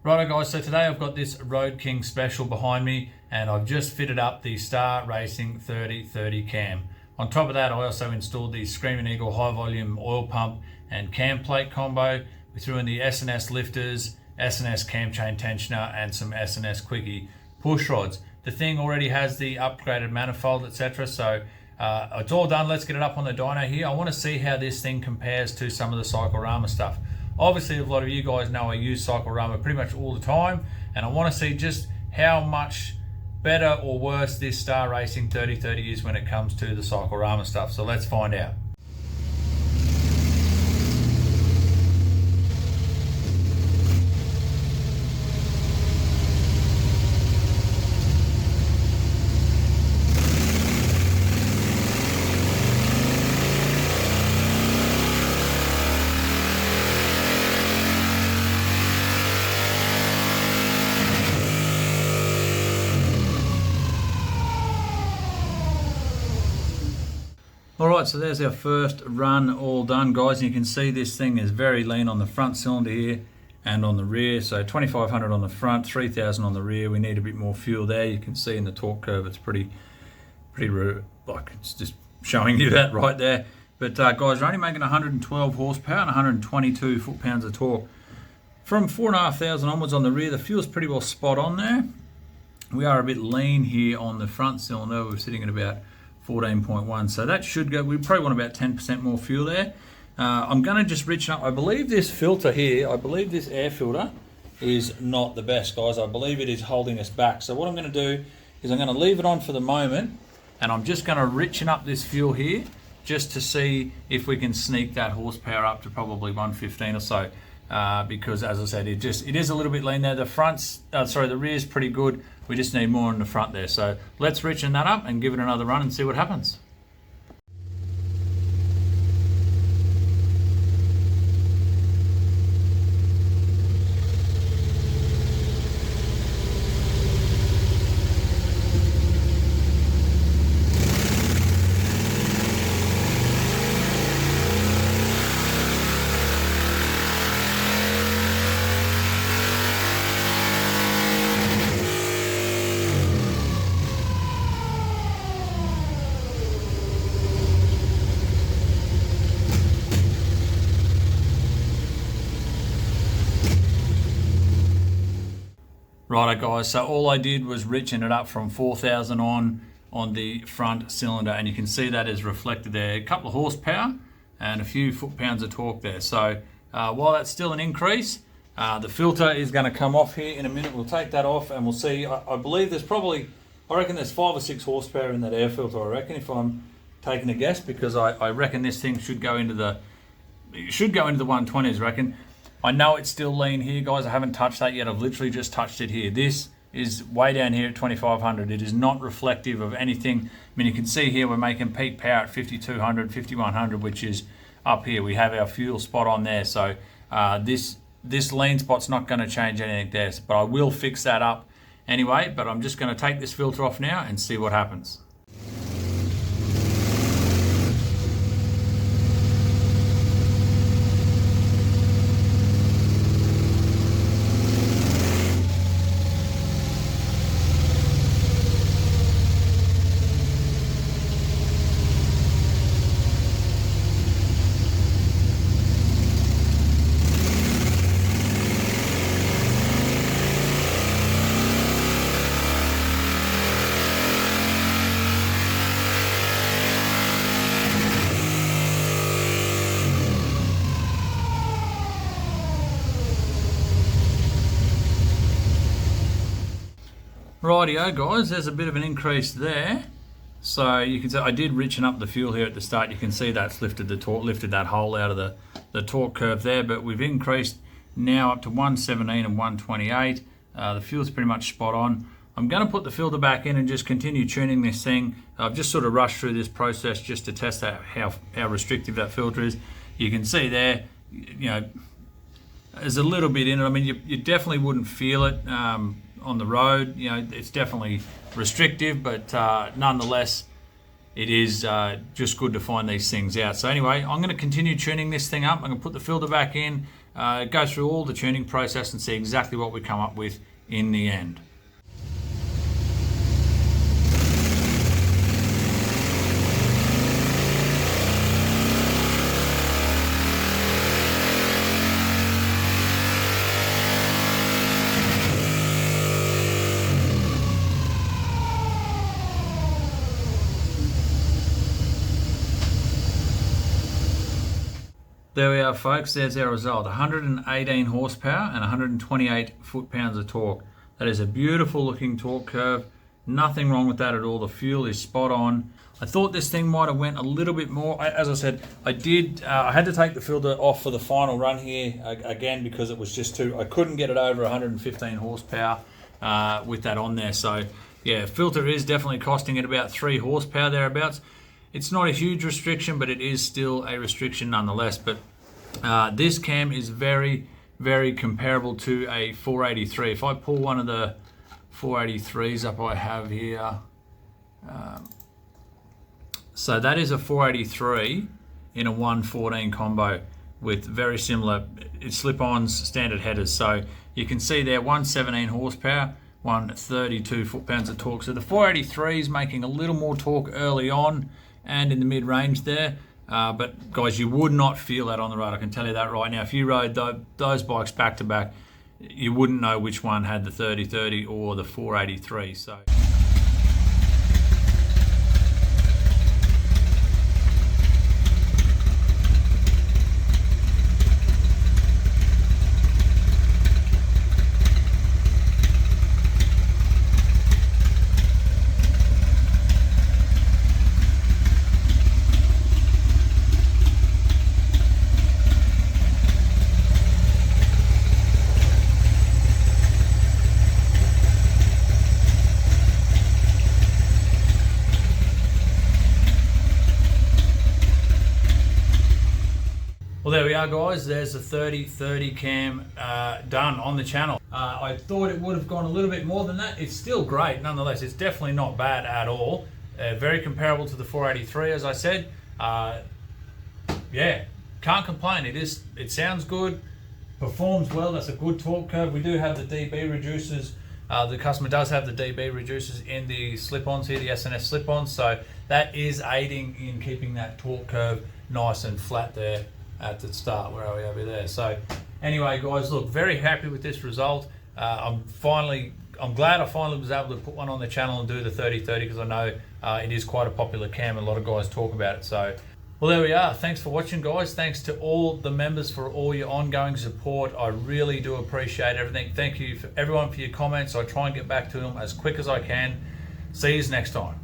Righto guys, so today I've got this RoadKing special behind me and I've just fitted up the Star Racing 3030 cam. On top of that, I also installed the Screamin Eagle high volume oil pump and cam plate combo. We threw in the S&S Lifters, S&S Cam chain tensioner and some S&S Quickie push rods. The thing already has the upgraded manifold, etc. So it's all done. Let's get it up on the dyno here. I want to see how this thing compares to some of the Cyclerama stuff. Obviously, a lot of you guys know I use Cyclerama pretty much all the time, and I want to see just how much better or worse this Star Racing 3030 is when it comes to the Cyclerama stuff. So let's find out. Alright, so there's our first run all done, guys. You can see this thing is very lean on the front cylinder here and on the rear. So 2500 on the front, 3000 on the rear. We need a bit more fuel there. You can see in the torque curve it's pretty like it's just showing you that right there. But guys, we're only making 112 horsepower and 122 foot-pounds of torque. From 4,500 onwards on the rear, the fuel's pretty well spot on there. We are a bit lean here on the front cylinder. We're sitting at about 14.1, so that should go. We probably want about 10% more fuel there. I'm going to just richen up. I believe this filter here, I believe this air filter is not the best, guys. I believe it is holding us back. So what I'm going to do is I'm going to leave it on for the moment, and I'm just going to richen up this fuel here just to see if we can sneak that horsepower up to probably 115 or so. Because as I said, it is a little bit lean there. The rear is pretty good. We just need more in the front there. So let's richen that up and give it another run and see what happens. Righto guys, so all I did was richen it up from 4,000 on the front cylinder, and you can see that is reflected there. A couple of horsepower and a few foot-pounds of torque there. So while that's still an increase, the filter is going to come off here in a minute. We'll take that off and we'll see. I believe there's probably, I reckon there's 5 or 6 horsepower in that air filter, I reckon, if I'm taking a guess, because I reckon this thing should go into the 120s, I reckon. I know it's still lean here, guys. I haven't touched that yet. I've literally just touched it here. This is way down here at 2500. It is not reflective of anything. I mean, you can see here we're making peak power at 5200, 5100, which is up here. We have our fuel spot on there. So this lean spot's not going to change anything there. But I will fix that up anyway. But I'm just going to take this filter off now and see what happens. Rightio guys, there's a bit of an increase there. So you can see I did richen up the fuel here at the start. You can see that's lifted the torque, lifted that hole out of the torque curve there, but we've increased now up to 117 and 128. The fuel's pretty much spot on. I'm going to put the filter back in and just continue tuning this thing. I've just sort of rushed through this process just to test out how restrictive that filter is. You can see there, you know, there's a little bit in it. I mean, you definitely wouldn't feel it on the road. You know, it's definitely restrictive, but nonetheless, it is just good to find these things out. So anyway, I'm going to continue tuning this thing up. I'm going to put the filter back in, go through all the tuning process and see exactly what we come up with in the end. There we are, folks. There's our result. 118 horsepower and 128 foot-pounds of torque. That is a beautiful looking torque curve. Nothing wrong with that at all. The fuel is spot on. I thought this thing might have went a little bit more. As I said, I had to take the filter off for the final run here again because it was just I couldn't get it over 115 horsepower with that on there. So yeah, filter is definitely costing it about 3 horsepower thereabouts. It's not a huge restriction, but it is still a restriction nonetheless. But this cam is very, very comparable to a 483. If I pull one of the 483s up I have here, so that is a 483 in a 114 combo with very similar slip-ons, standard headers. So you can see there 117 horsepower, 132 foot-pounds of torque. So the 483 is making a little more torque early on and in the mid-range there, but guys, you would not feel that on the road, I can tell you that right now. If you rode those bikes back to back, you wouldn't know which one had the 3030 or the 483. So well, there we are, guys. There's the 3030 cam done on the channel. I thought it would have gone a little bit more than that. It's still great nonetheless. It's definitely not bad at all. Very comparable to the 483, as I said. Yeah, can't complain. It sounds good, performs well. That's a good torque curve. We do have the dB reducers. The customer does have the dB reducers in the slip-ons here, the S&S slip-ons. So that is aiding in keeping that torque curve nice and flat there at the start. Where are we over there? So anyway, guys, look, very happy with this result. I'm glad I finally was able to put one on the channel and do the 3030 because I know it is quite a popular cam. A lot of guys talk about it. So, well, there we are. Thanks for watching, guys. Thanks to all the members for all your ongoing support. I really do appreciate everything. Thank you for everyone for your comments. I try and get back to them as quick as I can. See you next time.